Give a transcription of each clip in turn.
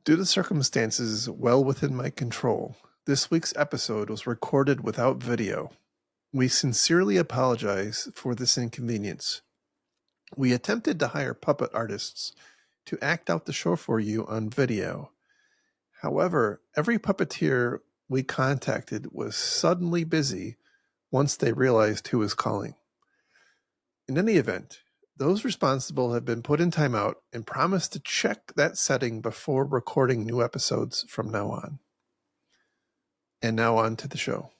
Due to circumstances well within my control, this week's episode was recorded without video. We sincerely apologize for this inconvenience. We attempted to hire puppet artists to act out the show for you on video. However, every puppeteer we contacted was suddenly busy once they realized who was calling. In any event, those responsible have been put in timeout and promise to check that setting before recording new episodes from now on. And now on to the show.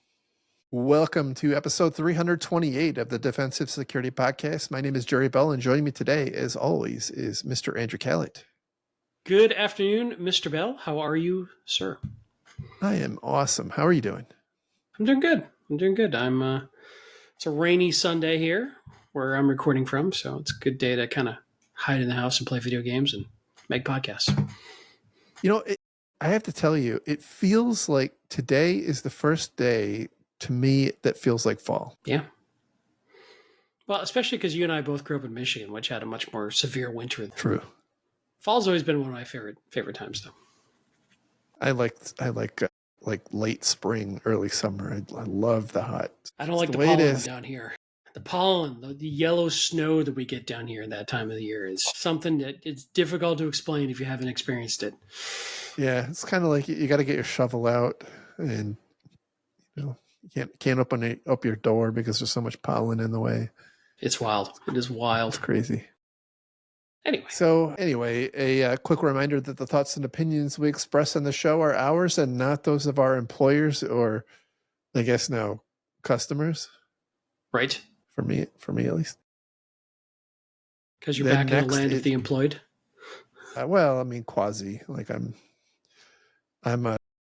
Welcome to episode 328 of the Defensive Security Podcast. My name is Jerry Bell, and joining me today, as always, is Mr. Andrew Callett. Good afternoon, Mr. Bell. How are you, sir? I am awesome. How are you doing? I'm doing good. It's a rainy Sunday here where I'm recording from, so it's a good day to kind of hide in the house and play video games and make podcasts. You know, I have to tell you, it feels like today is the first day to me that feels like fall. Yeah. Well, especially because you and I both grew up in Michigan, which had a much more severe winter. True. Fall's always been one of my favorite times, though. I like late spring, early summer. I love the hot. I don't like the pollen down here. The pollen, the yellow snow that we get down here in that time of the year is something that it's difficult to explain if you haven't experienced it. Yeah, it's kind of like you got to get your shovel out, and you can't open up your door because there's so much pollen in the way. It's wild. It is wild. It's crazy. Anyway, a quick reminder that the thoughts and opinions we express on the show are ours and not those of our employers or, I guess now, customers. Right. For me at least. Because you're back in the land of the employed. Well, I mean, quasi. Like I'm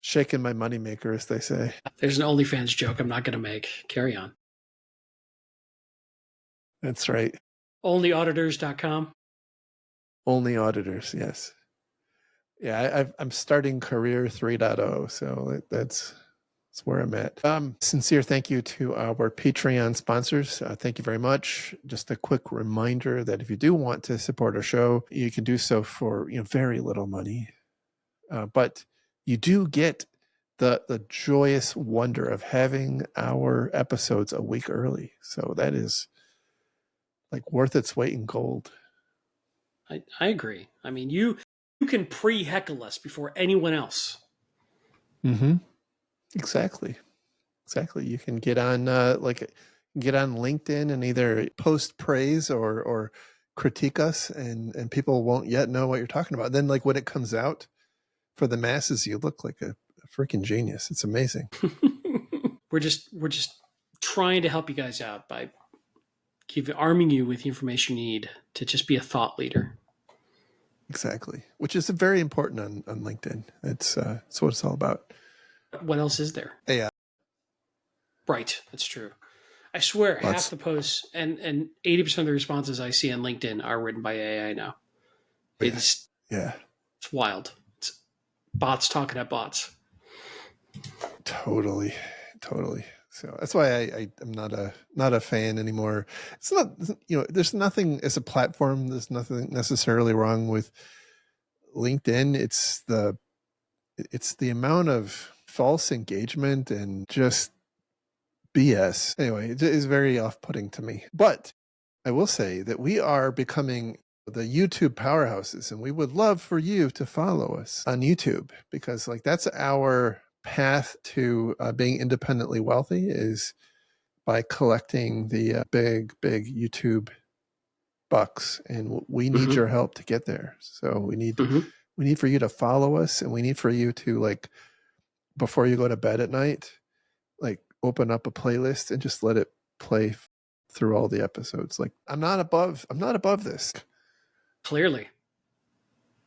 shaking my moneymaker, as they say. There's an OnlyFans joke I'm not going to make. Carry on. That's right. Onlyauditors.com. Only auditors, yes. Yeah, I'm starting career 3.0, so that's where I'm at. Sincere thank you to our Patreon sponsors. Thank you very much. Just a quick reminder that if you do want to support our show, you can do so for very little money, but you do get the joyous wonder of having our episodes a week early. So that is like worth its weight in gold. I agree. I mean, you can pre-heckle us before anyone else. Mm-hmm. Exactly. You can get on LinkedIn and either post praise or critique us, and people won't yet know what you're talking about. Then, like when it comes out for the masses, you look like a freaking genius. It's amazing. We're just trying to help you guys out by arming you with the information you need to just be a thought leader. Exactly, which is very important on LinkedIn. It's what it's all about. What else is there? AI. Right, that's true. I swear, half the posts and 80% of the responses I see on LinkedIn are written by AI now. It's wild. It's bots talking at bots. Totally. So that's why I'm not a fan anymore. It's not, there's nothing as a platform. There's nothing necessarily wrong with LinkedIn. It's the amount of false engagement and just BS. Anyway, it is very off-putting to me. But I will say that we are becoming the YouTube powerhouses, and we would love for you to follow us on YouTube, because that's our path to being independently wealthy, is by collecting the big YouTube bucks, and we need your help to get there. So we need for you to follow us, and we need for you to, before you go to bed at night, open up a playlist and just let it play through all the episodes. I'm not above this. Clearly.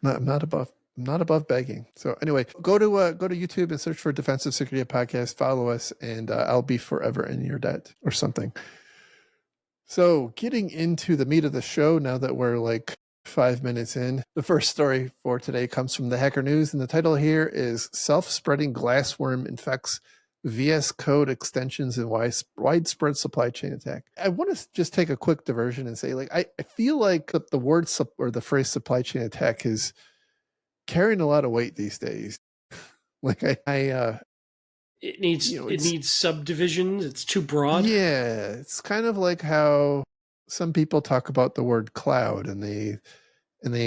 I'm not above begging. So anyway, go to YouTube and search for Defensive Security Podcast, follow us, and I'll be forever in your debt or something. So getting into the meat of the show, now that we're 5 minutes in, the first story for today comes from the Hacker News, and the title here is Self-Spreading Glassworm Infects VS Code Extensions and Widespread Supply Chain Attack. I want to just take a quick diversion and say, I feel like the word or the phrase supply chain attack is carrying a lot of weight these days. Like it needs subdivisions. It's too broad. Yeah, it's kind of like how some people talk about the word cloud, and they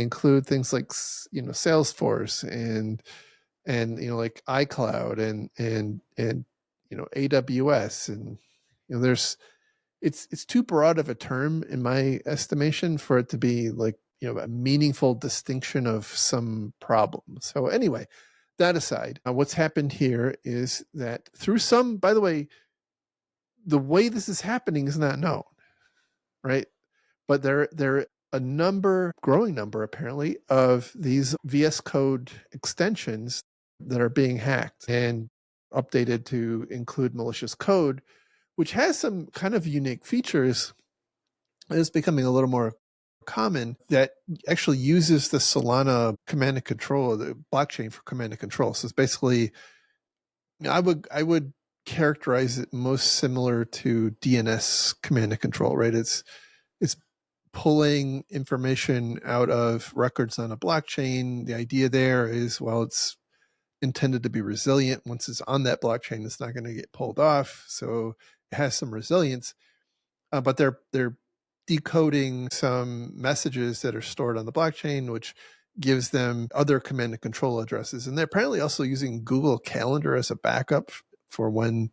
include things like Salesforce and like iCloud and AWS, and there's it's too broad of a term in my estimation for it to be like a meaningful distinction of some problem. So anyway, that aside, what's happened here is that through some, by the way, the way this is happening is not known, right? But there are a growing number apparently, of these VS Code extensions that are being hacked and updated to include malicious code, which has some kind of unique features. It's becoming a little more common, that actually uses the Solana command and control, the blockchain for command and control. So it's basically, I would characterize it most similar to DNS command and control, right? It's pulling information out of records on a blockchain. The idea there is, well, it's intended to be resilient. Once it's on that blockchain, it's not going to get pulled off. So it has some resilience, but they're decoding some messages that are stored on the blockchain, which gives them other command and control addresses. And they're apparently also using Google Calendar as a backup for when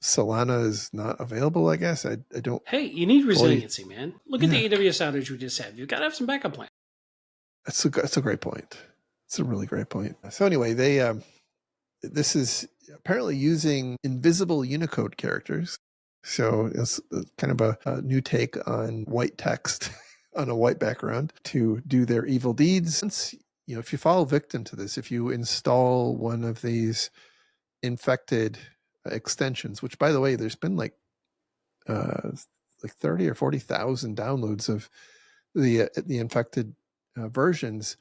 Solana is not available, I guess. I don't. Hey, you need resiliency, man. Look at the AWS outage we just had. You've got to have some backup plan. That's a great point. It's a really great point. So anyway, this is apparently using invisible Unicode characters. So it's kind of a new take on white text on a white background to do their evil deeds. If you fall victim to this, if you install one of these infected extensions, which by the way, there's been like 30 or 40,000 downloads of the infected versions.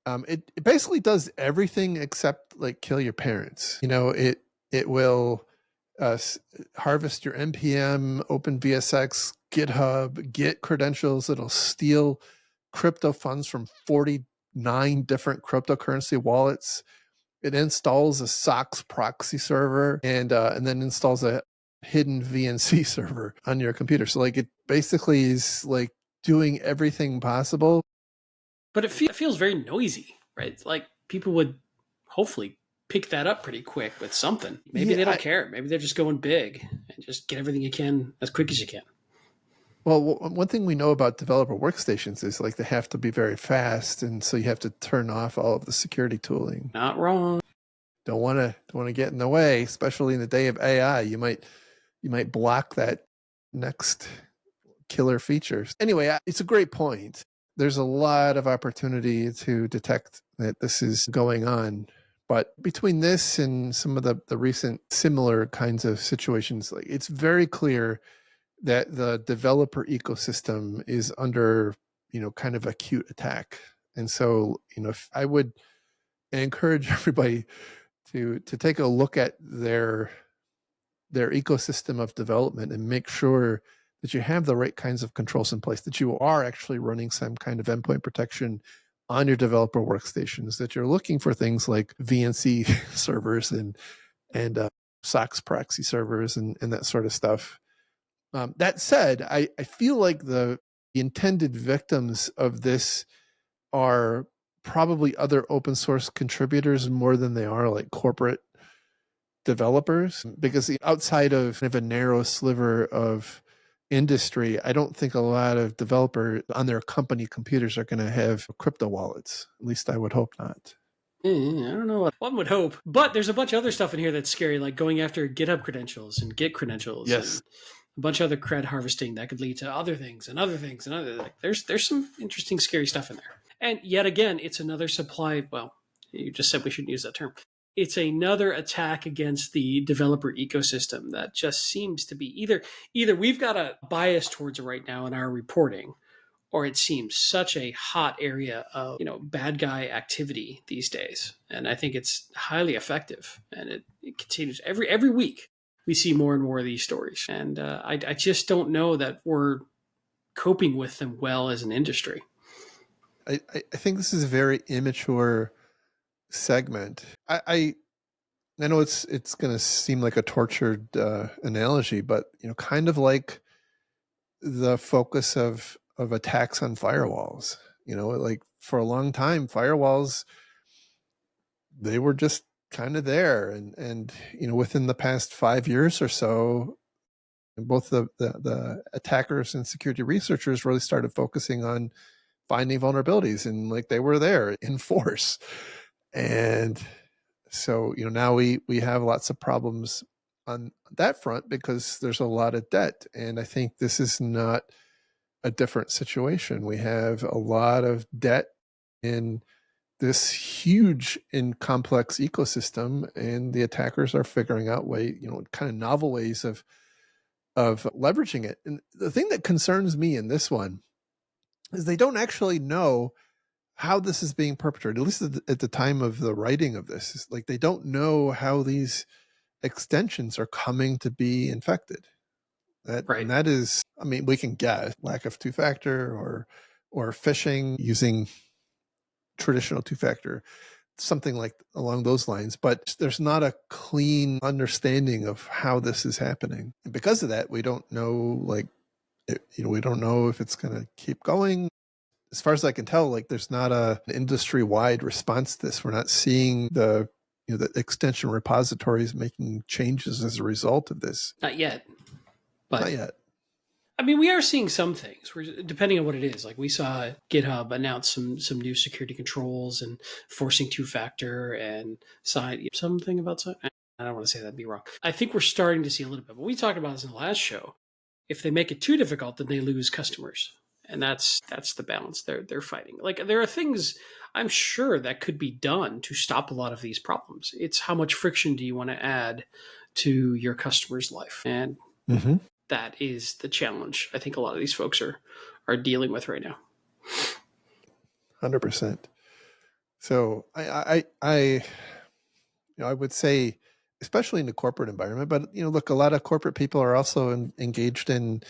It basically does everything except like kill your parents. It will harvest your npm, OpenVSX, GitHub, get credentials. It'll steal crypto funds from 49 different cryptocurrency wallets. It installs a SOX proxy server and then installs a hidden VNC server on your computer. So like it basically is like doing everything possible. But it feels very noisy, right? Like people would hopefully pick that up pretty quick with something. Maybe they don't care. Maybe they're just going big and just get everything you can as quick as you can. Well, one thing we know about developer workstations is like they have to be very fast, and so you have to turn off all of the security tooling. Not wrong. Don't want to get in the way, especially in the day of AI. You might block that next killer features. Anyway, it's a great point. There's a lot of opportunity to detect that this is going on. But between this and some of the recent similar kinds of situations, like it's very clear that the developer ecosystem is under, kind of acute attack. And so, if I would encourage everybody to take a look at their ecosystem of development and make sure that you have the right kinds of controls in place, that you are actually running some kind of endpoint protection on your developer workstations, that you're looking for things like VNC servers and SOX proxy servers and that sort of stuff. That said, I feel like the intended victims of this are probably other open source contributors more than they are like corporate developers, because outside of kind of a narrow sliver of industry, I don't think a lot of developers on their company computers are going to have crypto wallets. At least I would hope not. I don't know. One would hope. But there's a bunch of other stuff in here that's scary, like going after GitHub credentials and Git credentials. Yes. And a bunch of other cred harvesting that could lead to other things and other things and other things. There's some interesting, scary stuff in there. And yet again, it's another supply. Well, you just said we shouldn't use that term. It's another attack against the developer ecosystem that just seems to be either we've got a bias towards it right now in our reporting, or it seems such a hot area of bad guy activity these days. And I think it's highly effective, and it continues every week. We see more and more of these stories, and I just don't know that we're coping with them well as an industry. I think this is a very immature segment. I know it's going to seem like a tortured analogy, but kind of like the focus of attacks on firewalls. Like for a long time, firewalls, they were just kind of there, and within the past 5 years or so, both the attackers and security researchers really started focusing on finding vulnerabilities, and like they were there in force. And so now we have lots of problems on that front because there's a lot of debt. And I think this is not a different situation. We have a lot of debt in this huge and complex ecosystem, and the attackers are figuring out kind of novel ways of leveraging it. And the thing that concerns me in this one is they don't actually know how this is being perpetrated, at least at the time of the writing of this. It's like they don't know how these extensions are coming to be infected. And that is, I mean, we can guess lack of two-factor or phishing using traditional two-factor, something like along those lines, but there's not a clean understanding of how this is happening. And because of that, we don't know, we don't know if it's going to keep going. As far as I can tell, there's not an industry-wide response to this. We're not seeing the extension repositories making changes as a result of this. Not yet. But not yet. I mean, we are seeing some things, depending on what it is. Like we saw GitHub announce some new security controls and forcing two-factor and something about I don't want to say that and be wrong. I think we're starting to see a little bit. But we talked about this in the last show. If they make it too difficult, then they lose customers. And that's the balance they're fighting. Like there are things I'm sure that could be done to stop a lot of these problems. It's how much friction do you want to add to your customer's life? And that is the challenge I think a lot of these folks are dealing with right now. 100%. So I would say, especially in the corporate environment, but look, a lot of corporate people are also engaged in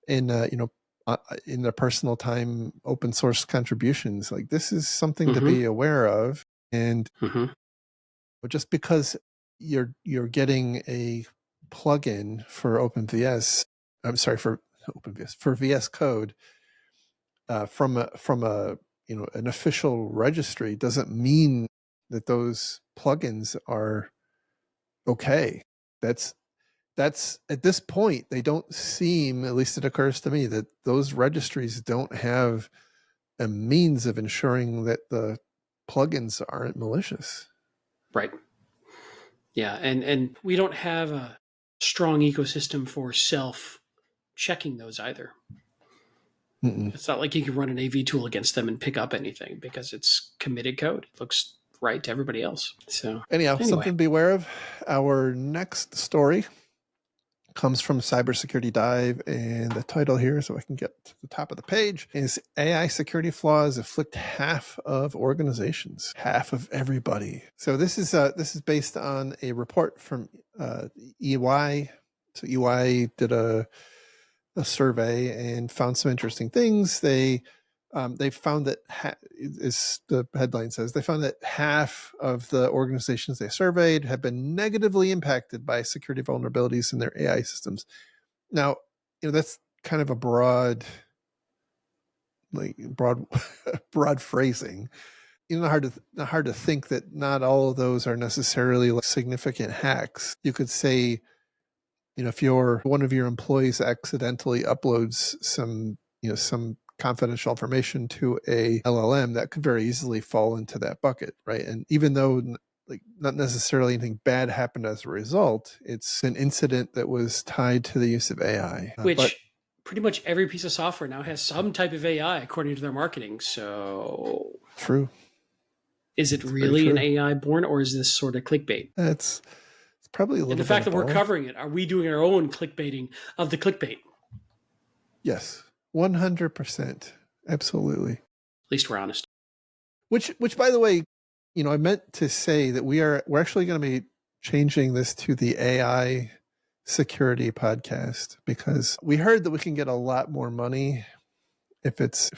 their personal time open source contributions. Like this is something to be aware of. And just because you're getting a plugin for OpenVS, for VS Code from an official registry doesn't mean that those plugins are okay. That's at this point, they don't seem, at least it occurs to me, that those registries don't have a means of ensuring that the plugins aren't malicious. Right. Yeah. And we don't have a strong ecosystem for self-checking those either. It's not like you can run an AV tool against them and pick up anything because it's committed code. It looks right to everybody else. So anyhow, something to be aware of. Our next story comes from Cybersecurity Dive, and the title here, so I can get to the top of the page, is AI security flaws afflict half of organizations, half of everybody. So this is based on a report from EY. So EY did a survey and found some interesting things. They found that, as the headline says, they found that half of the organizations they surveyed have been negatively impacted by security vulnerabilities in their AI systems. Now, that's kind of a broad phrasing. Hard to think that not all of those are necessarily significant hacks. You could say, if one of your employees accidentally uploads some confidential information to a LLM, that could very easily fall into that bucket, right? And even though not necessarily anything bad happened as a result, it's an incident that was tied to the use of AI. Which pretty much every piece of software now has some type of AI according to their marketing. So true. Is it really an AI born, or is this sort of clickbait? It's probably a little bit. And the fact that we're covering it, are we doing our own clickbaiting of the clickbait? Yes. 100%. Absolutely. At least we're honest. Which by the way, I meant to say that we're actually going to be changing this to the AI security podcast, because we heard that we can get a lot more money because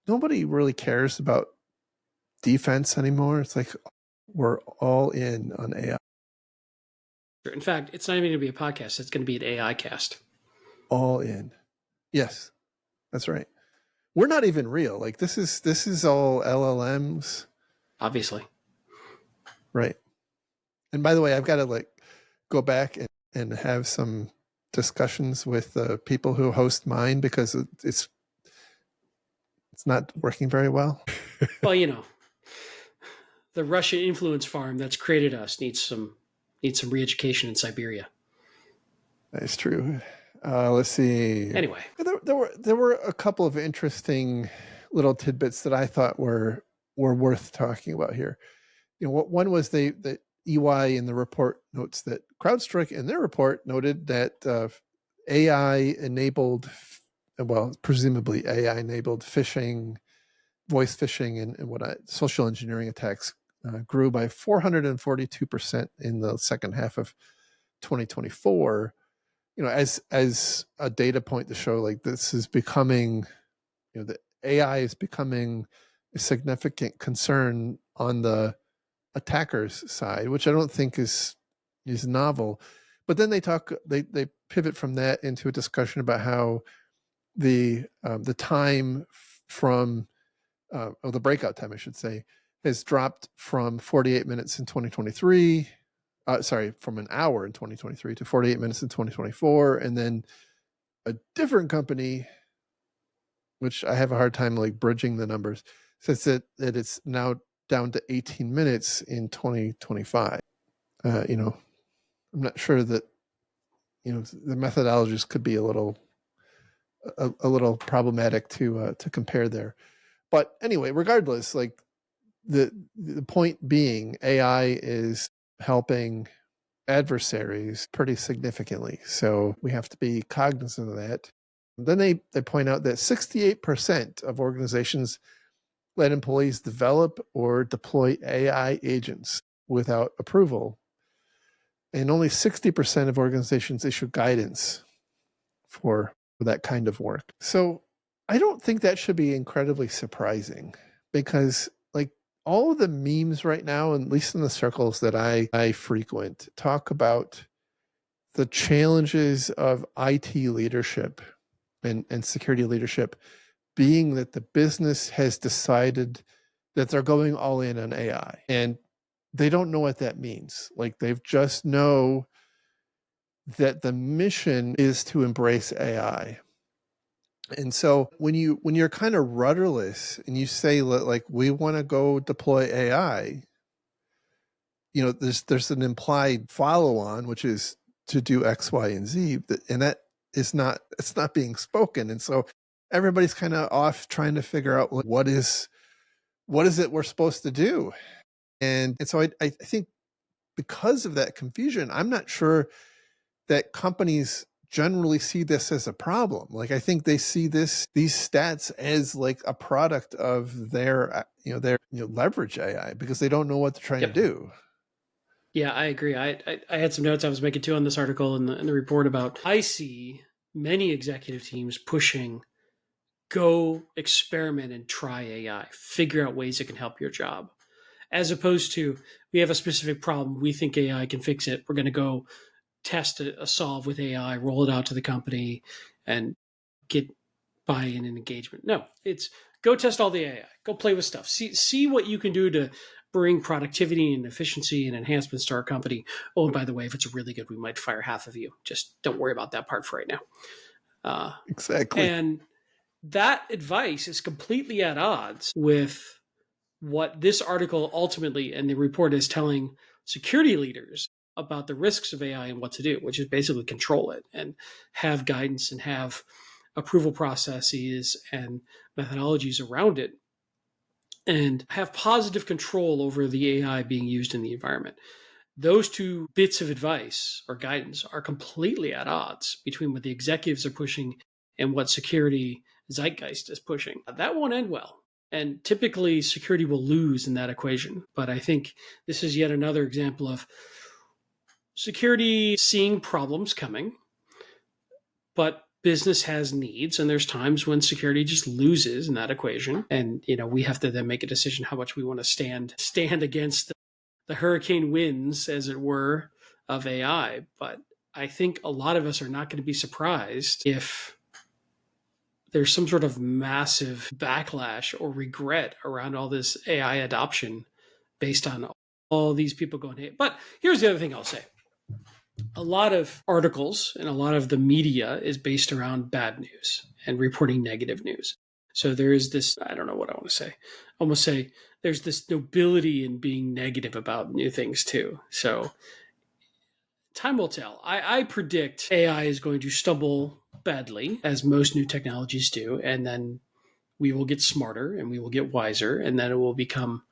nobody really cares about defense anymore. It's like we're all in on AI. In fact, it's not even going to be a podcast. It's going to be an AI cast. All in. Yes, that's right. We're not even real. Like this is all LLMs. Obviously. Right. And by the way, I've got to like go back and have some discussions with the people who host mine because it's not working very well. Well, you know, the Russian influence farm that's created us needs some re-education in Siberia. That's true. Let's see. Anyway, there were a couple of interesting little tidbits that I thought were worth talking about here. You know, one was the EY in the report notes that CrowdStrike in their report noted that AI enabled, well, presumably AI enabled phishing, voice phishing, and social engineering attacks grew by 442% in the second half of 2024. You know, as a data point to show like this is becoming, you know, the AI is becoming a significant concern on the attacker's side, which I don't think is novel. But then they pivot from that into a discussion about how the time from or the breakout time, I should say, has dropped from 48 minutes in 2023. From an hour in 2023 to 48 minutes in 2024. And then a different company, which I have a hard time like bridging the numbers, says that it's now down to 18 minutes in 2025. You know, I'm not sure that, you know, the methodologies could be a little problematic to compare there. But anyway, regardless, like the point being, AI is helping adversaries pretty significantly. So we have to be cognizant of that. Then they point out that 68% of organizations let employees develop or deploy AI agents without approval. And only 60% of organizations issue guidance for that kind of work. So I don't think that should be incredibly surprising because like all of the memes right now, at least in the circles that I frequent, talk about the challenges of IT leadership and security leadership being that the business has decided that they're going all in on AI and they don't know what that means. Like they just know that the mission is to embrace AI. And so when you're kind of rudderless and you say like we want to go deploy AI, you know, there's an implied follow on, which is to do X, Y, and Z, and that is not, it's not being spoken. And so everybody's kind of off trying to figure out what is it we're supposed to do. And so I think because of that confusion, I'm not sure that companies generally see this as a problem. Like I think they see these stats as like a product of their leverage AI because they don't know what they're trying to do. Yeah, I agree. I had some notes I was making too on this article in the report about I see many executive teams pushing go experiment and try AI, figure out ways it can help your job. As opposed to we have a specific problem, we think AI can fix it. We're going to go test a solve with AI, roll it out to the company, and get buy-in and engagement. No, it's go test all the AI, go play with stuff, see what you can do to bring productivity and efficiency and enhancements to our company. Oh, and by the way, if it's really good, we might fire half of you. Just don't worry about that part for right now. Exactly. And that advice is completely at odds with what this article ultimately and the report is telling security leaders about the risks of AI and what to do, which is basically control it and have guidance and have approval processes and methodologies around it and have positive control over the AI being used in the environment. Those two bits of advice or guidance are completely at odds between what the executives are pushing and what security zeitgeist is pushing. That won't end well. And typically, security will lose in that equation. But I think this is yet another example of security seeing problems coming, but business has needs, and there's times when security just loses in that equation, and we have to then make a decision how much we want to stand against the hurricane winds, as it were, of AI. But I think a lot of us are not going to be surprised if there's some sort of massive backlash or regret around all this AI adoption based on all these people going, hey. But here's the other thing I'll say. A lot of articles and a lot of the media is based around bad news and reporting negative news. So there is this, I don't know what I want to say, almost say there's this nobility in being negative about new things too. So time will tell. I predict AI is going to stumble badly, as most new technologies do, and then we will get smarter and we will get wiser, and then it will become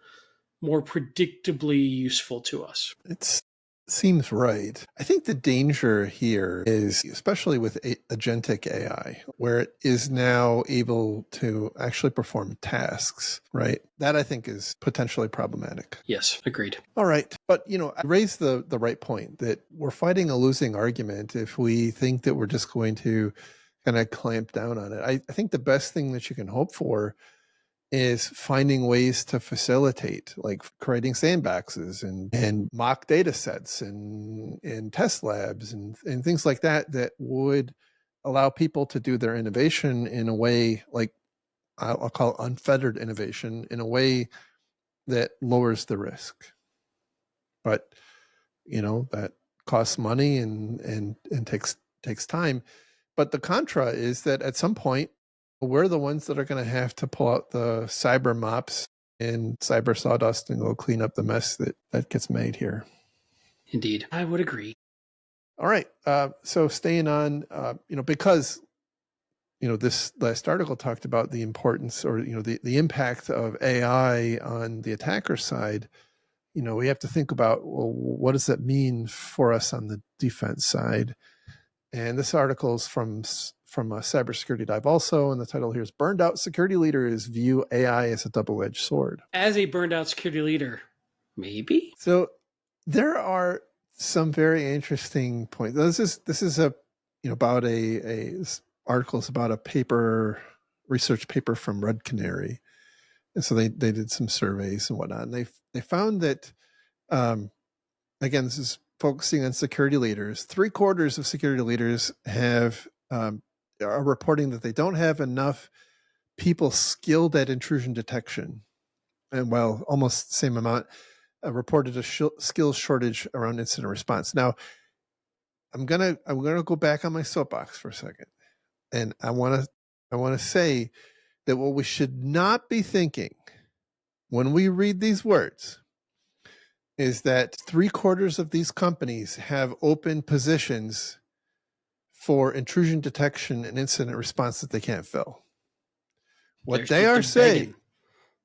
more predictably useful to us. It seems right. I think the danger here is, especially with agentic AI, where it is now able to actually perform tasks, right? That I think is potentially problematic. Yes, agreed. All right. But, I raised the right point that we're fighting a losing argument if we think that we're just going to kind of clamp down on it. I think the best thing that you can hope for is finding ways to facilitate, like creating sandboxes and mock data sets and test labs and things like that would allow people to do their innovation in a way, like I'll call unfettered innovation, in a way that lowers the risk. But, that costs money and takes time. But the contra is that at some point, we're the ones that are going to have to pull out the cyber mops and cyber sawdust and go clean up the mess that gets made here. Indeed, I would agree. All right. So staying on, because, this last article talked about the importance or, the impact of AI on the attacker side. We have to think about, well, what does that mean for us on the defense side? And this article is from Cybersecurity Dive also, and the title here is Burned Out Security Leaders View AI as a Double-Edged Sword. As a burned out security leader, maybe? So there are some very interesting points. This is about a articles about a research paper from Red Canary. And so they did some surveys and whatnot. And they found that, again, this is focusing on security leaders. 3/4 of security leaders are reporting that they don't have enough people skilled at intrusion detection. And while almost the same amount reported a skills shortage around incident response. Now, I'm gonna go back on my soapbox for a second. And I want to say that what we should not be thinking when we read these words is that 3/4 of these companies have open positions for intrusion detection and incident response that they can't fill. What they are saying,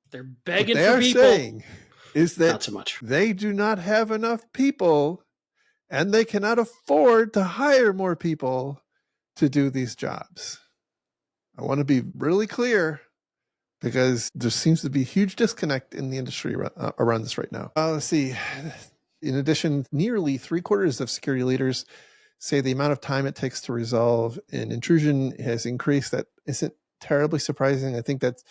they're begging for people. Saying is that not so much. They do not have enough people and they cannot afford to hire more people to do these jobs. I want to be really clear, because there seems to be a huge disconnect in the industry around this right now. Let's see. In addition, nearly 3/4 of security leaders say the amount of time it takes to resolve an intrusion has increased. That isn't terribly surprising. I think that's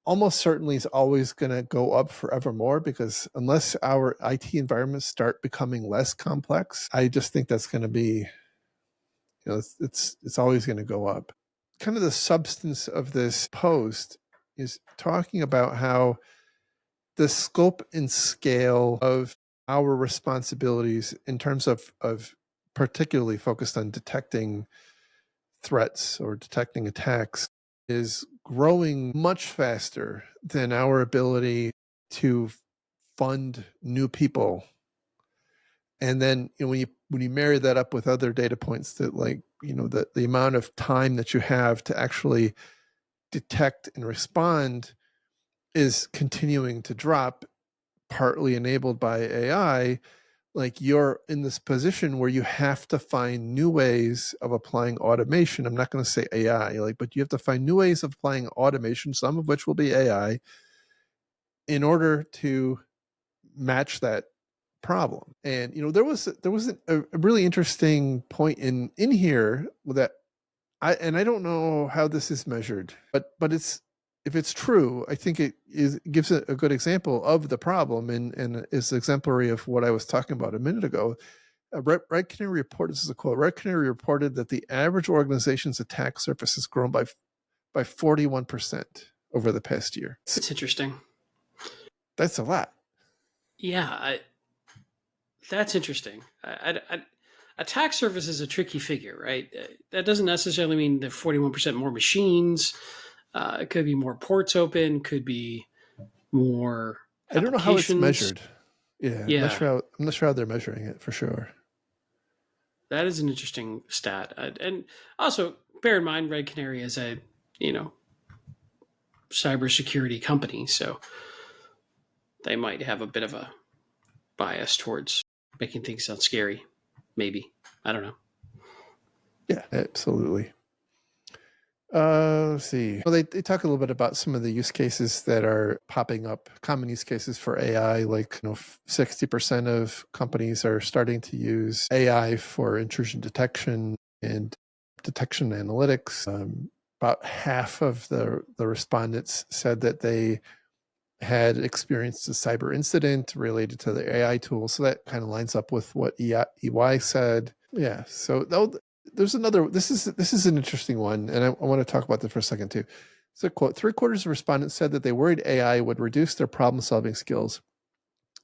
almost certainly is always going to go up forevermore, because unless our IT environments start becoming less complex, I just think that's going to be, it's always going to go up. Kind of the substance of this post is talking about how the scope and scale of our responsibilities in terms of particularly focused on detecting threats or detecting attacks is growing much faster than our ability to fund new people. And then when you marry that up with other data points that, like, the amount of time that you have to actually detect and respond is continuing to drop, partly enabled by AI, like, you're in this position where you have to find new ways of applying automation. I'm not going to say AI, but you have to find new ways of applying automation, some of which will be AI, in order to match that problem. And there was a really interesting point in here that I don't know how this is measured, but if it's true, I think it gives a good example of the problem and is exemplary of what I was talking about a minute ago. Red Canary report, this is a quote, Red Canary reported that the average organization's attack surface has grown by 41% over the past year. That's interesting. That's a lot. Yeah, that's interesting. Attack surface is a tricky figure, right? That doesn't necessarily mean that 41% more machines. It could be more ports open, could be more. I don't know how it's measured. Yeah. I'm not sure how they're measuring it for sure. That is an interesting stat. And also bear in mind, Red Canary is a, cybersecurity company. So they might have a bit of a bias towards making things sound scary. Maybe. I don't know. Yeah, absolutely. Let's see. Well, they talk a little bit about some of the use cases that are popping up, common use cases for AI, like 60% of companies are starting to use AI for intrusion detection and detection analytics. About half of the respondents said that they had experienced a cyber incident related to the AI tool. So that kind of lines up with what EY said. Yeah. So there's another, this is an interesting one. And I want to talk about that for a second too. So quote, 3/4 of respondents said that they worried AI would reduce their problem solving skills.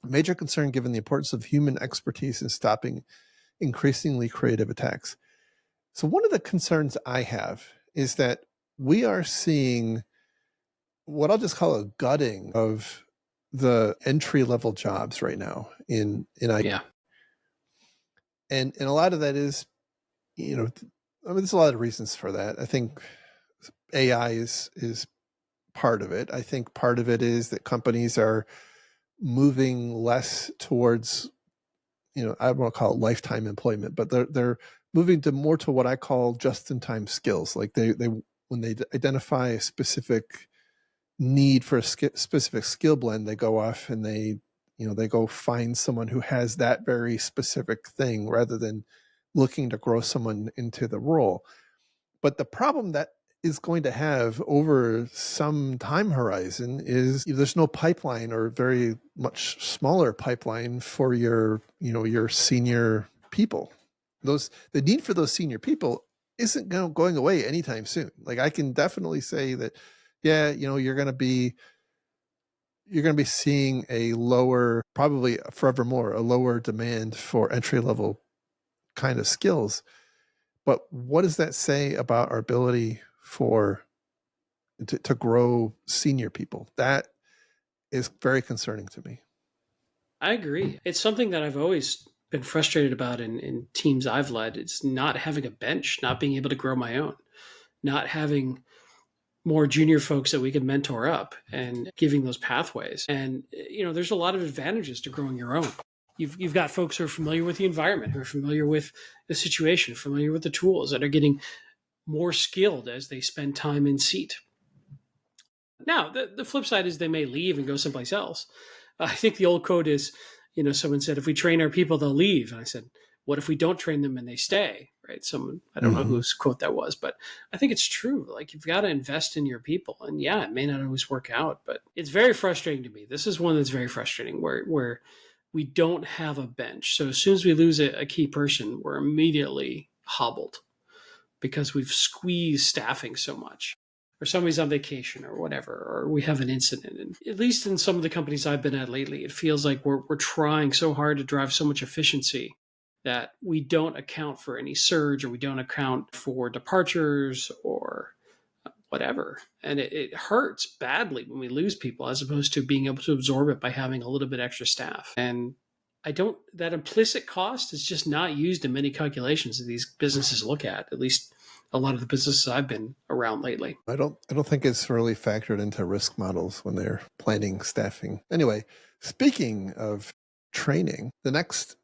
A major concern given the importance of human expertise in stopping increasingly creative attacks. So one of the concerns I have is that we are seeing what I'll just call a gutting of the entry-level jobs right now in IT. Yeah. And a lot of that is, there's a lot of reasons for that. I think AI is part of it. I think part of it is that companies are moving less towards, I won't call it lifetime employment, but they're moving to more to what I call just-in-time skills. Like they when they identify a specific need for a specific skill blend, they go off and they go find someone who has that very specific thing rather than looking to grow someone into the role. But the problem that is going to have over some time horizon is there's no pipeline or very much smaller pipeline for your senior people. The need for those senior people isn't going away anytime soon. Like I can definitely say that, yeah, you're going to be seeing a lower, probably forevermore, a lower demand for entry level kind of skills. But what does that say about our ability to grow senior people? That is very concerning to me. I agree. It's something that I've always been frustrated about in teams I've led. It's not having a bench, not being able to grow my own, not having more junior folks that we can mentor up and giving those pathways. And, there's a lot of advantages to growing your own. You've got folks who are familiar with the environment, who are familiar with the situation, familiar with the tools, that are getting more skilled as they spend time in seat. Now, the flip side is they may leave and go someplace else. I think the old quote is, someone said, if we train our people, they'll leave. And I said, what if we don't train them and they stay? Right? I don't know whose quote that was, but I think it's true. Like you've got to invest in your people. And yeah, it may not always work out, but it's very frustrating to me. This is one that's very frustrating where we don't have a bench. So as soon as we lose a key person, we're immediately hobbled because we've squeezed staffing so much, or somebody's on vacation or whatever, or we have an incident. And at least in some of the companies I've been at lately, it feels like we're trying so hard to drive so much efficiency that we don't account for any surge, or we don't account for departures or whatever. And it hurts badly when we lose people, as opposed to being able to absorb it by having a little bit extra staff. And that implicit cost is just not used in many calculations that these businesses look at least a lot of the businesses I've been around lately. I don't think it's really factored into risk models when they're planning staffing. Anyway, speaking of training, the next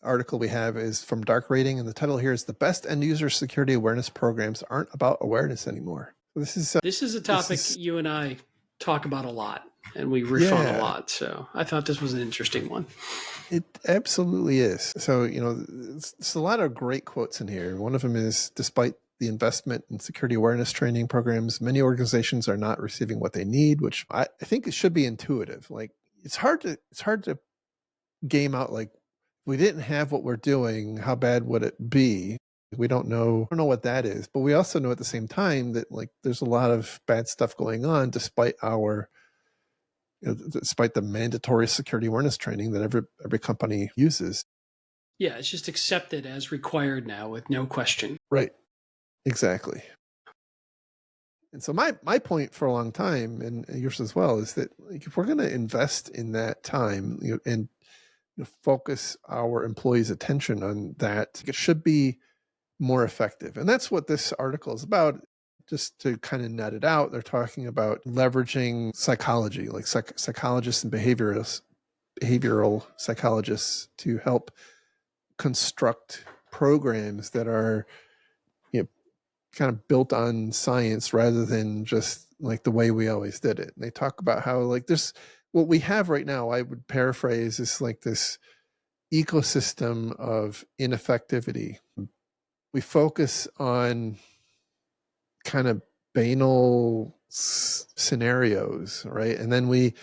article we have is from Dark Rating, and the title here is "The Best End User Security Awareness Programs Aren't About Awareness Anymore." So this is a topic you and I talk about a lot. and we riff on a lot. So I thought this was an interesting one. It absolutely is. So, it's a lot of great quotes in here. One of them is, despite the investment in security awareness training programs, many organizations are not receiving what they need, which I think it should be intuitive. Like, it's hard to game out, like, we didn't have what we're doing, how bad would it be? We don't know what that is, but we also know at the same time that, like, there's a lot of bad stuff going on despite despite the mandatory security awareness training that every company uses. Yeah, it's just accepted as required now with no question. Right. Exactly. And so my point for a long time, and yours as well, is that, like, if we're going to invest in that time, and focus our employees' attention on that, it should be more effective. And that's what this article is about. Just to kind of net it out, they're talking about leveraging psychology, like psychologists and behavioral psychologists, to help construct programs that are kind of built on science rather than just like the way we always did it. And they talk about how, like, this, what we have right now, I would paraphrase, is like this ecosystem of ineffectivity. We focus on kind of banal scenarios, right? And then we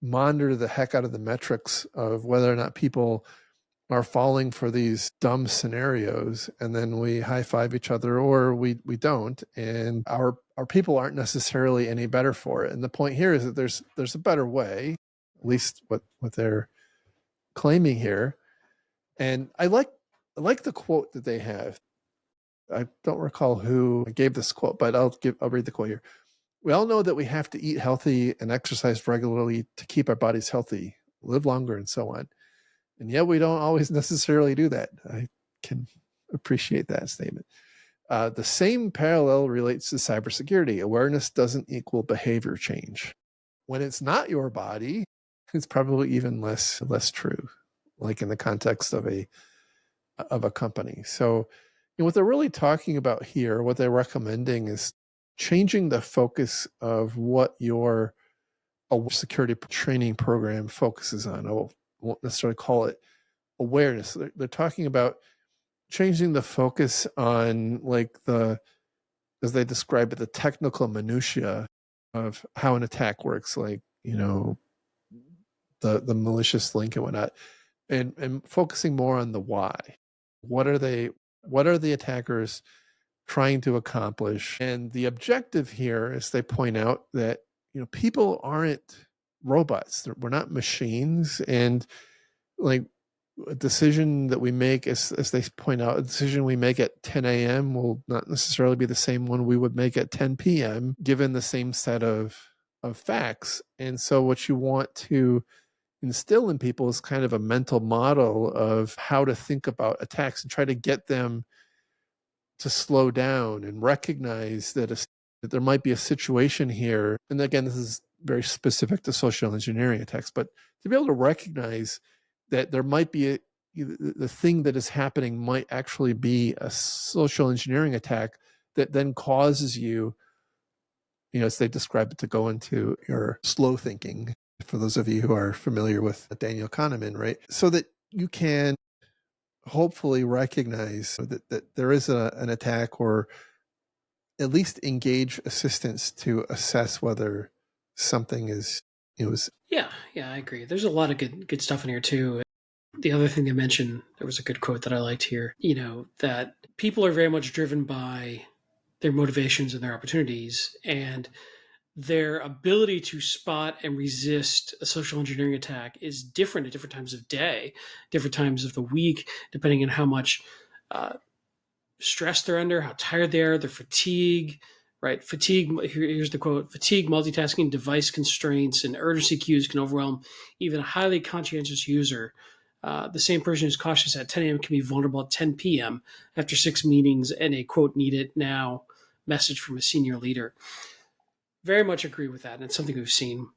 monitor the heck out of the metrics of whether or not people are falling for these dumb scenarios, and then we high five each other, or we don't, and our people aren't necessarily any better for it. And the point here is that there's a better way, at least what they're claiming here. And I like the quote that they have. I don't recall who gave this quote, but I'll read the quote here. We all know that we have to eat healthy and exercise regularly to keep our bodies healthy, live longer, and so on. And yet we don't always necessarily do that. I can appreciate that statement. The same parallel relates to cybersecurity. Awareness doesn't equal behavior change. When it's not your body, it's probably even less true, like in the context of a company. So, what they're really talking about here, what they're recommending, is changing the focus of what your security training program focuses on. I won't necessarily call it awareness. They're talking about changing the focus on, like, as they describe it, the technical minutia of how an attack works, like, the malicious link and whatnot, and focusing more on the why. What are the attackers trying to accomplish? And the objective here is, they point out that people aren't robots. We're not machines, and, like, a decision that we make, as they point out, a decision we make at 10 a.m. will not necessarily be the same one we would make at 10 p.m. given the same set of facts. And so what you want to instill in people is kind of a mental model of how to think about attacks, and try to get them to slow down and recognize that there might be a situation here. And again, this is very specific to social engineering attacks, but to be able to recognize that there might be the thing that is happening might actually be a social engineering attack that then causes you, as they describe it, to go into your slow thinking, for those of you who are familiar with Daniel Kahneman, right? So that you can hopefully recognize that there is an attack, or at least engage assistance to assess whether something is. Yeah, I agree. There's a lot of good stuff in here too. The other thing they mentioned, there was a good quote that I liked here, that people are very much driven by their motivations and their opportunities, and their ability to spot and resist a social engineering attack is different at different times of day, different times of the week, depending on how much stress they're under, how tired they are, their fatigue, right? Fatigue, here's the quote: fatigue, multitasking, device constraints, and urgency cues can overwhelm even a highly conscientious user. The same person who's cautious at 10 a.m. can be vulnerable at 10 p.m. after 6 meetings and a, quote, need it now message from a senior leader. Very much agree with that. And it's something we've seen.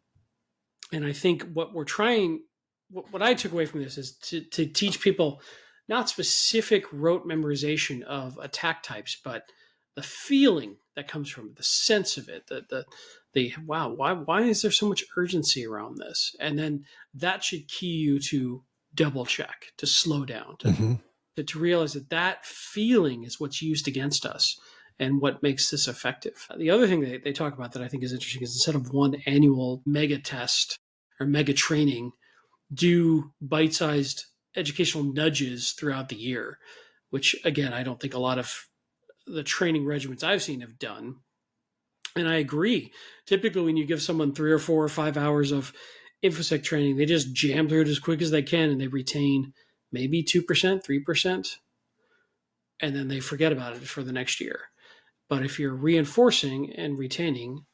And I think what I took away from this is to teach people not specific rote memorization of attack types, but the feeling that comes from it, the sense of it, the wow, why is there so much urgency around this? And then that should key you to double check, to slow down, to realize that that feeling is what's used against us and what makes this effective. The other thing they talk about that I think is interesting is instead of one annual mega test or mega training, do bite-sized educational nudges throughout the year, which again, I don't think a lot of the training regimens I've seen have done. And I agree. Typically, when you give someone 3 or 4 or 5 hours of InfoSec training, they just jam through it as quick as they can and they retain maybe 2%, 3%, and then they forget about it for the next year. But if you're reinforcing and retaining,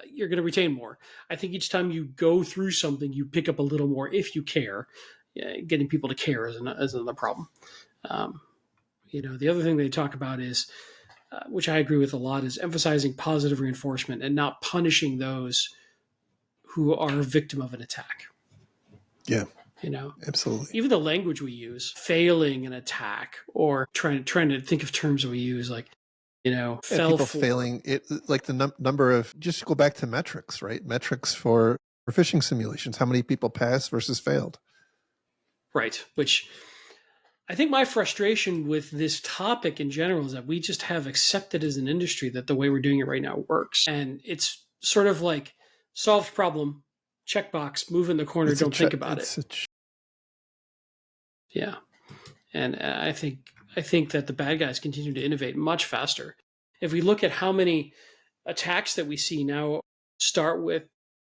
you're going to retain more. I think each time you go through something, you pick up a little more if you care. Getting people to care is another problem. The other thing they talk about is, which I agree with a lot, is emphasizing positive reinforcement and not punishing those who are a victim of an attack. Yeah. Absolutely. Even the language we use, failing an attack, or trying to think of terms we use like, people failing it, like the number of, just go back to metrics, right? Metrics for phishing simulations, how many people passed versus failed. Right. Which I think my frustration with this topic in general is that we just have accepted as an industry that the way we're doing it right now works. And it's sort of like solved problem, checkbox, move in the corner, don't think about it. Yeah. And I think that the bad guys continue to innovate much faster. If we look at how many attacks that we see now start with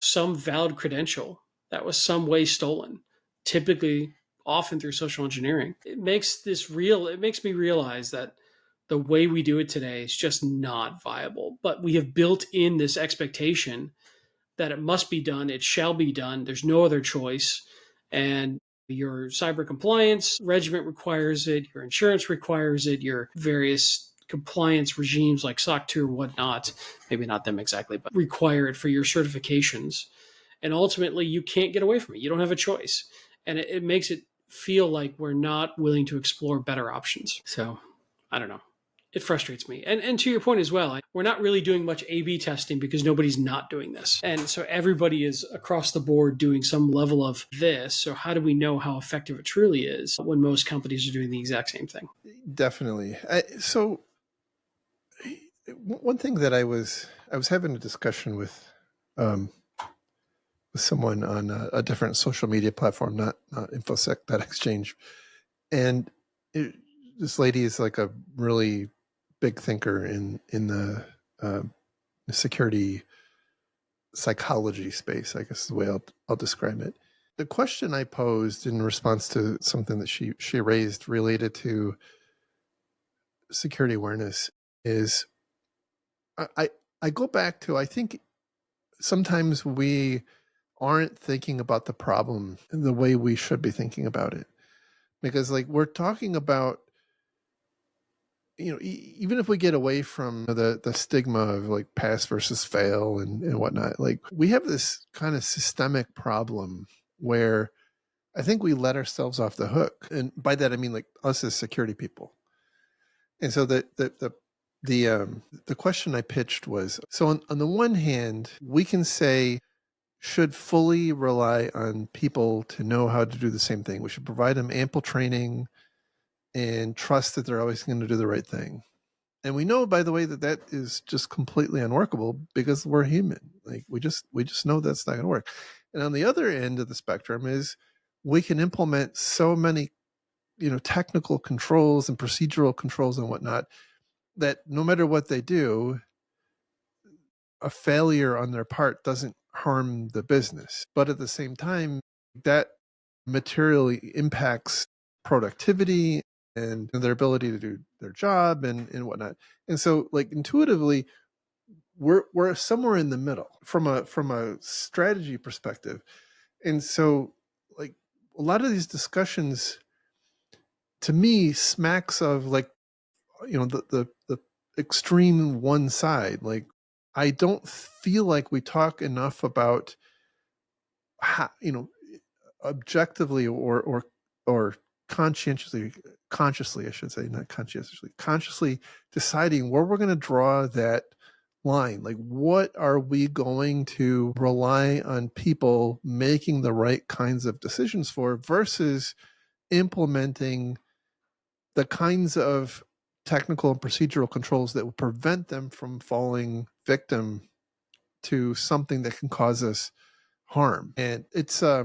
some valid credential that was some way stolen, typically often through social engineering, it makes me realize that the way we do it today is just not viable. But we have built in this expectation that it must be done, it shall be done, there's no other choice. And your cyber compliance regiment requires it, your insurance requires it, your various compliance regimes like SOC 2 or whatnot, maybe not them exactly, but require it for your certifications. And ultimately, you can't get away from it. You don't have a choice. And it makes it feel like we're not willing to explore better options. So, I don't know. It frustrates me. And to your point as well, we're not really doing much A/B testing because nobody's not doing this. And so everybody is across the board doing some level of this. So how do we know how effective it truly is when most companies are doing the exact same thing? Definitely. So one thing that I was having a discussion with someone on a different social media platform, not InfoSec.exchange. And this lady is like a really big thinker in the security psychology space, I guess is the way I'll describe it. The question I posed in response to something that she raised related to security awareness is, I go back to, I think sometimes we aren't thinking about the problem in the way we should be thinking about it. Because like we're talking about, even if we get away from the stigma of like pass versus fail and whatnot, like we have this kind of systemic problem where I think we let ourselves off the hook. And by that, I mean like us as security people. And so the question I pitched was, so on the one hand, we can say, should fully rely on people to know how to do the same thing. We should provide them ample training and trust that they're always going to do the right thing. And we know, by the way, that is just completely unworkable because we're human. Like we just know that's not going to work. And on the other end of the spectrum is we can implement so many, technical controls and procedural controls and whatnot that no matter what they do, a failure on their part doesn't harm the business. But at the same time, that materially impacts productivity and their ability to do their job and whatnot. And so like intuitively, we're somewhere in the middle from a strategy perspective. And so like a lot of these discussions to me smacks of like, the extreme one side. Like I don't feel like we talk enough about how, objectively or conscientiously consciously, I should say, not consciously, consciously deciding where we're going to draw that line. Like, what are we going to rely on people making the right kinds of decisions for versus implementing the kinds of technical and procedural controls that will prevent them from falling victim to something that can cause us harm. And it's, I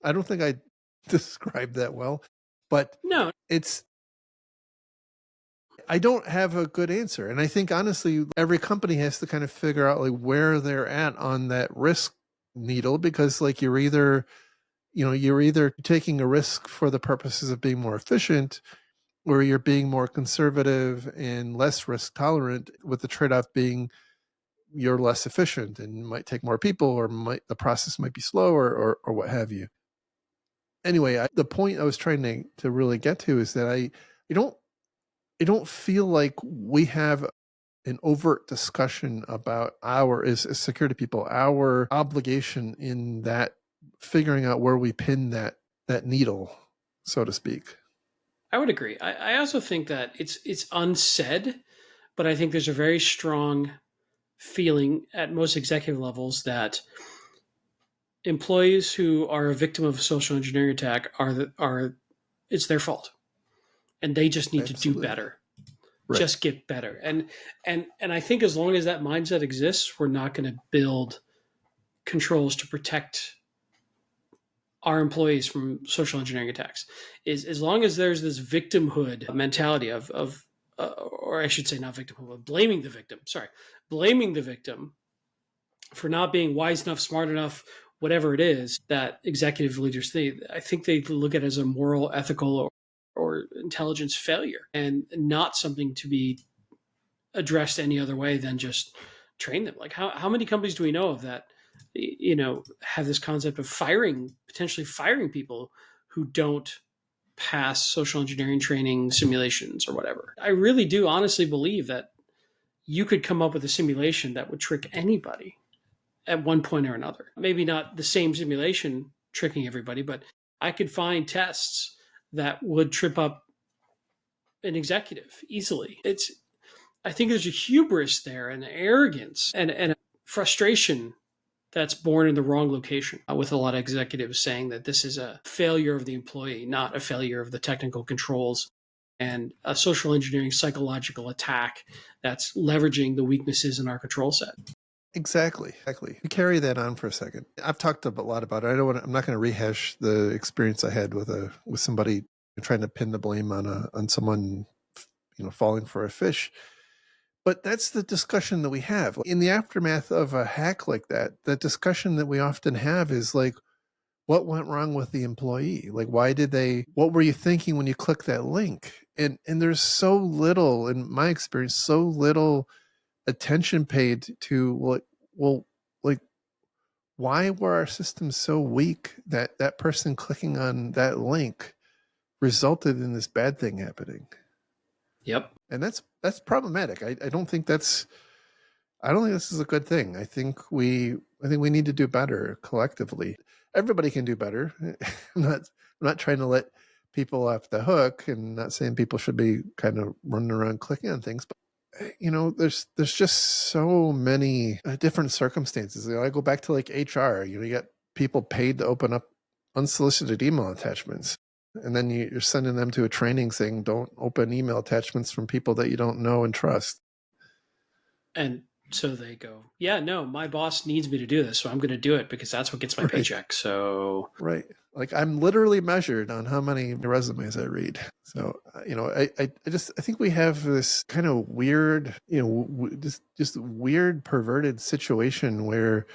don't think I described that well, but no, I don't have a good answer. And I think honestly, every company has to kind of figure out like where they're at on that risk needle, because like you're either taking a risk for the purposes of being more efficient, or you're being more conservative and less risk tolerant, with the trade-off being you're less efficient and might take more people, or the process might be slower, or what have you. Anyway, the point I was trying to really get to is that I don't feel like we have an overt discussion about as security people, our obligation in that, figuring out where we pin that needle, so to speak. I would agree. I also think that it's unsaid, but I think there's a very strong feeling at most executive levels that employees who are a victim of a social engineering attack are it's their fault, and they just need Absolutely. to do better. Right. Just get better. And I think as long as that mindset exists, we're not going to build controls to protect our employees from social engineering attacks. Is as long as there's this victimhood mentality of or I should say not victimhood, but blaming the victim. Sorry, blaming the victim for not being wise enough, smart enough, whatever it is that executive leaders think. I think they look at it as a moral, ethical, or intelligence failure, and not something to be addressed any other way than just train them. Like how many companies do we know of that, have this concept of potentially firing people who don't pass social engineering training simulations or whatever? I really do honestly believe that you could come up with a simulation that would trick anybody at one point or another. Maybe not the same simulation tricking everybody, but I could find tests that would trip up an executive easily. I think there's a hubris there, and arrogance, and a frustration that's born in the wrong location, with a lot of executives saying that this is a failure of the employee, not a failure of the technical controls, and a social engineering psychological attack that's leveraging the weaknesses in our control set. Exactly. We carry that on for a second. I've talked a lot about it. I'm not going to rehash the experience I had with somebody trying to pin the blame on someone, falling for a fish. But that's the discussion that we have in the aftermath of a hack like that. The discussion that we often have is like, what went wrong with the employee? Like, what were you thinking when you clicked that link? And there's so little, in my experience, so little attention paid to why were our systems so weak that that person clicking on that link resulted in this bad thing happening? Yep. And that's problematic. I don't think this is a good thing. I think we need to do better collectively. Everybody can do better. I'm not trying to let people off the hook, and not saying people should be kind of running around clicking on things, but there's just so many different circumstances. I go back to like HR. You get people paid to open up unsolicited email attachments, and then you're sending them to a training saying don't open email attachments from people that you don't know and trust. And so they go, yeah, no, my boss needs me to do this, so I'm going to do it because that's what gets my paycheck. So right, like I'm literally measured on how many resumes I read. So I think we have this kind of weird, just weird perverted situation where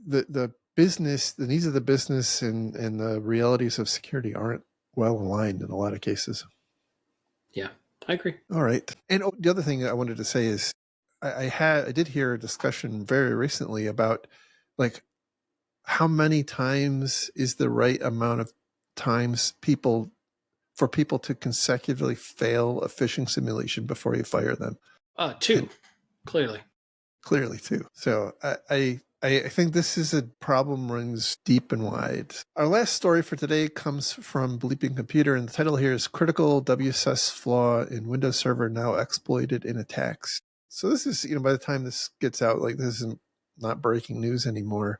the business, the needs of the business and the realities of security aren't well aligned in a lot of cases. Yeah, I agree. All right. And the other thing I wanted to say is I did hear a discussion very recently about like how many times is the right amount of times for people to consecutively fail a phishing simulation before you fire them. 2, clearly too. So I I think this is a problem runs deep and wide. Our last story for today comes from Bleeping Computer, and the title here is Critical WSUS Flaw in Windows Server Now Exploited in Attacks. So this is, by the time this gets out, like this is not breaking news anymore.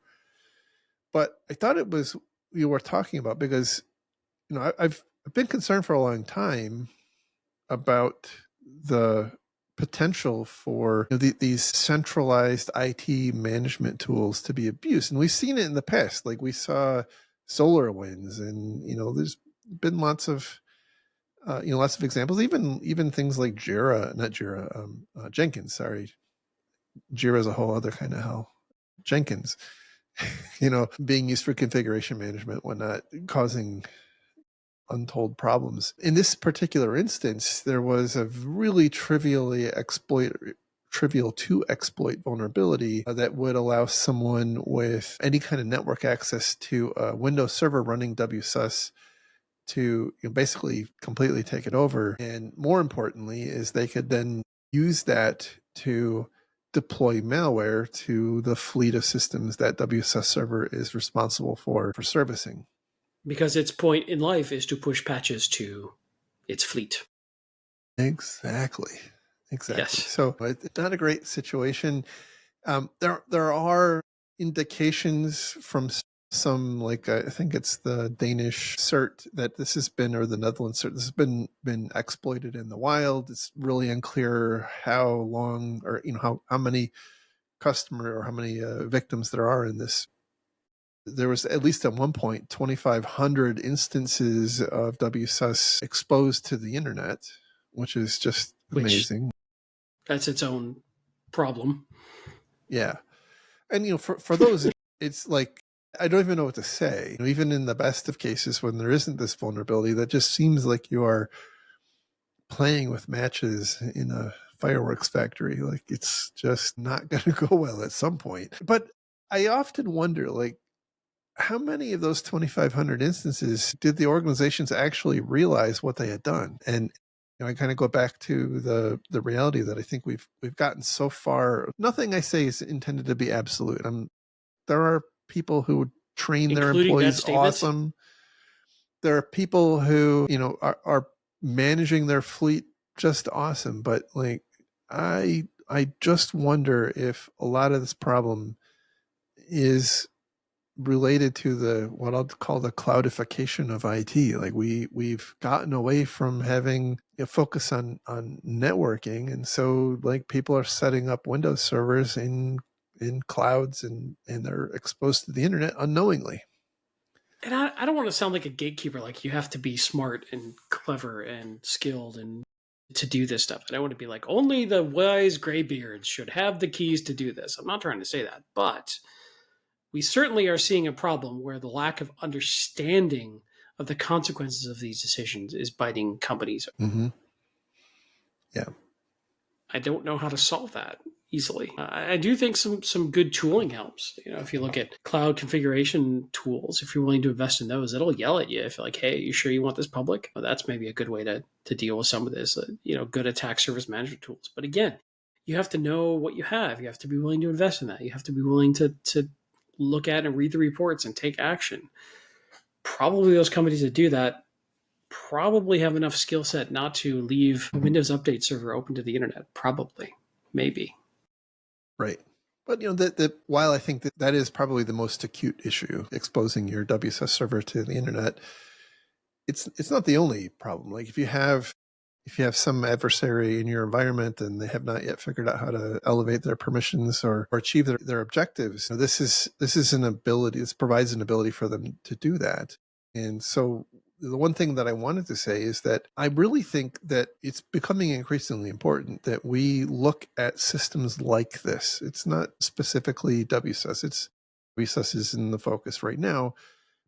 But I thought it was we were talking about because, I've been concerned for a long time about the potential for these centralized IT management tools to be abused. And we've seen it in the past. Like we saw SolarWinds, and there's been lots of examples, even things like Jenkins, sorry. Jira is a whole other kind of hell. Jenkins, being used for configuration management, whatnot, causing untold problems. In this particular instance, there was a really trivial to exploit vulnerability that would allow someone with any kind of network access to a Windows server running WSUS to basically completely take it over. And more importantly is they could then use that to deploy malware to the fleet of systems that WSUS server is responsible for servicing. Because its point in life is to push patches to its fleet. Exactly. Yes. So it's not a great situation. There are indications from some, like I think it's the Danish CERT, that this has been, or the Netherlands CERT, this has been exploited in the wild. It's really unclear how long, or how many customer or how many victims there are in this. There was at least at one point 2,500 instances of WSUS exposed to the internet, which is just amazing. That's its own problem. Yeah. And, for those, it's like, I don't even know what to say. Even in the best of cases, when there isn't this vulnerability, that just seems like you are playing with matches in a fireworks factory. Like, it's just not going to go well at some point. But I often wonder, like, how many of those 2,500 instances did the organizations actually realize what they had done? And I kind of go back to the reality that I think we've gotten so far. Nothing I say is intended to be absolute. There are people who train their employees awesome. There are people who are managing their fleet just awesome. But like I just wonder if a lot of this problem is related to what I'll call the cloudification of IT. Like we've gotten away from having a focus on networking, and so like people are setting up Windows servers in clouds, and they're exposed to the internet unknowingly. And I don't want to sound like a gatekeeper, like you have to be smart and clever and skilled and to do this stuff. I don't want to be like, only the wise graybeards should have the keys to do this. I'm not trying to say that, but we certainly are seeing a problem where the lack of understanding of the consequences of these decisions is biting companies. Mm-hmm. Yeah. I don't know how to solve that easily. I do think some good tooling helps. If you look at cloud configuration tools, if you're willing to invest in those, it'll yell at you if like, hey, you sure you want this public? Well, that's maybe a good way to deal with some of this. Good attack surface management tools. But again, you have to know what you have. You have to be willing to invest in that. You have to be willing to look at and read the reports and take action. Probably those companies that do that probably have enough skill set not to leave a Windows Update server open to the internet. Probably. Maybe. Right. But while I think that is probably the most acute issue, exposing your WSUS server to the internet, it's not the only problem. Like if you have some adversary in your environment and they have not yet figured out how to elevate their permissions or achieve their objectives, this is an ability. This provides an ability for them to do that. And so the one thing that I wanted to say is that I really think that it's becoming increasingly important that we look at systems like this. It's not specifically WSUS. WSUS is in the focus right now,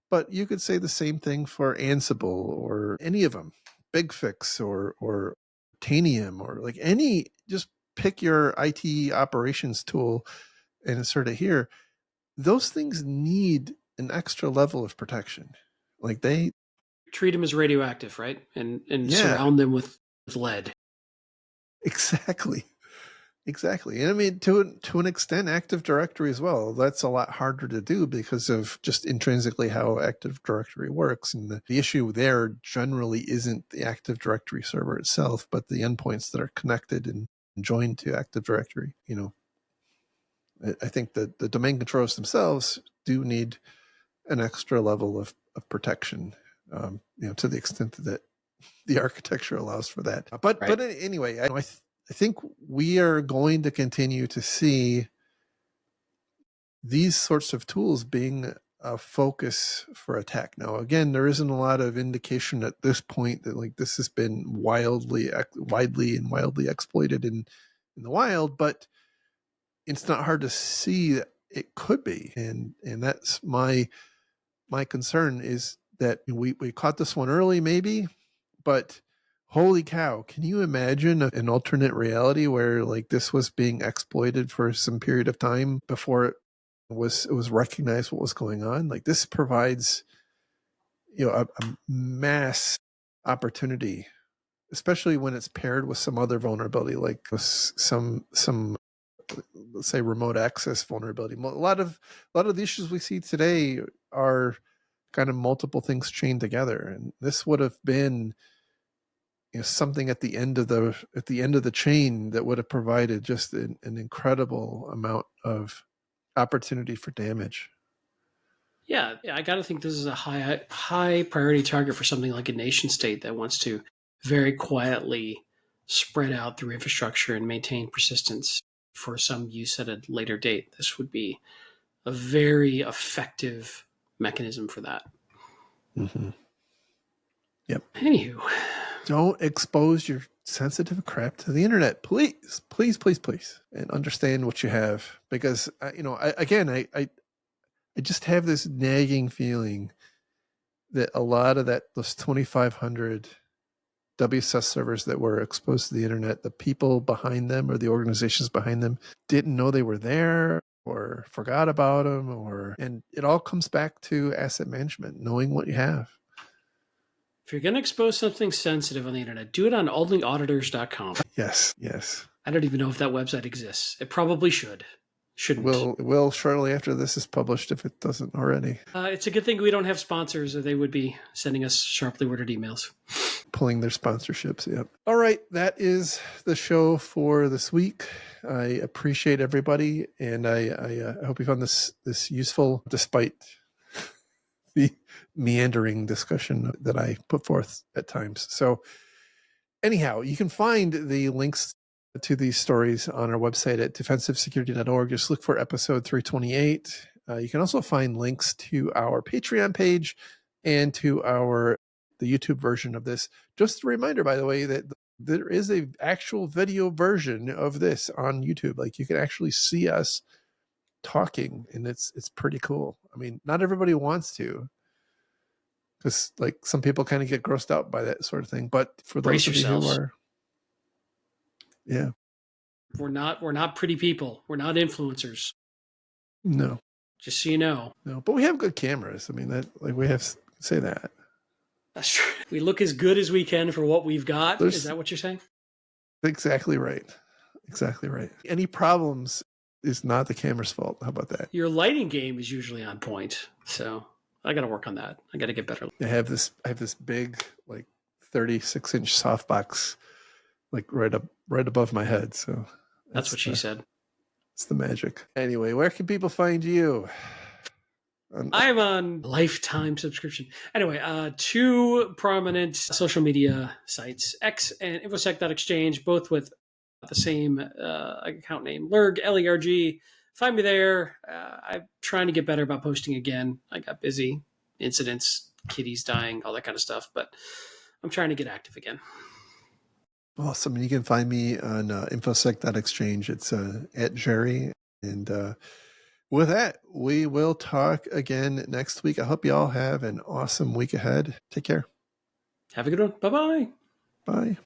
but you could say the same thing for Ansible or any of them, BigFix or Tanium, or like any, just pick your IT operations tool and insert it here. Those things need an extra level of protection. Like they treat them as radioactive, right? And surround them with lead. Exactly. Exactly. And I mean, to an extent, Active Directory as well. That's a lot harder to do because of just intrinsically how Active Directory works. And the issue there generally isn't the Active Directory server itself, but the endpoints that are connected and joined to Active Directory. I think that the domain controllers themselves do need an extra level of protection, to the extent that the architecture allows for that. But anyway, I think we are going to continue to see these sorts of tools being a focus for attack. Now, again, there isn't a lot of indication at this point that like this has been widely exploited in the wild, but it's not hard to see that it could be. And that's my concern, is that we caught this one early, maybe, but holy cow, can you imagine an alternate reality where like this was being exploited for some period of time before it was recognized what was going on? Like, this provides a mass opportunity, especially when it's paired with some other vulnerability, like some let's say remote access vulnerability. A lot of the issues we see today are kind of multiple things chained together, and this would have been something at the end of the chain that would have provided just an incredible amount of opportunity for damage. Yeah, I got to think this is a high priority target for something like a nation state that wants to very quietly spread out through infrastructure and maintain persistence for some use at a later date. This would be a very effective mechanism for that. Mm-hmm. Yep. Anywho, don't expose your sensitive crap to the internet, please, please, please, please, and understand what you have, because I just have this nagging feeling that a lot of those 2,500 WSUS servers that were exposed to the internet, the people behind them or the organizations behind them didn't know they were there or forgot about them, and it all comes back to asset management, knowing what you have. If you're going to expose something sensitive on the internet, do it on onlyauditors.com. Yes. I don't even know if that website exists. It probably should. Shouldn't. It will shortly after this is published, if it doesn't already. It's a good thing we don't have sponsors, or they would be sending us sharply worded emails. Pulling their sponsorships, yep. All right, that is the show for this week. I appreciate everybody, and I hope you found this useful, despite the meandering discussion that I put forth at times. So anyhow, you can find the links to these stories on our website at defensivesecurity.org. Just look for episode 328. You can also find links to our Patreon page and to the YouTube version of this. Just a reminder, by the way, that there is a actual video version of this on YouTube. Like, you can actually see us talking, and it's pretty cool. I mean, not everybody wants to, because like some people kind of get grossed out by that sort of thing. But for those of you who are, yeah, we're not pretty people. We're not influencers. No, just so you know. No, but we have good cameras. I mean, we have to say that. That's true. We look as good as we can for what we've got. Is that what you're saying? Exactly right. Exactly right. Any problems is not the camera's fault. How about that? Your lighting game is usually on point, so I got to work on that. I got to get better. I have this big, like 36-inch softbox, like right above my head. So that's what she said. It's the magic. Anyway, where can people find you? I'm on lifetime subscription. Anyway, 2 prominent social media sites, X and infosec.exchange, both with the same account name, Lerg, Lerg. Find me there. I'm trying to get better about posting again. I got busy, incidents, kitties dying, all that kind of stuff, but I'm trying to get active again. Awesome. And you can find me on infosec.exchange. It's at Jerry. And with that, we will talk again next week. I hope you all have an awesome week ahead. Take care. Have a good one. Bye-bye. Bye.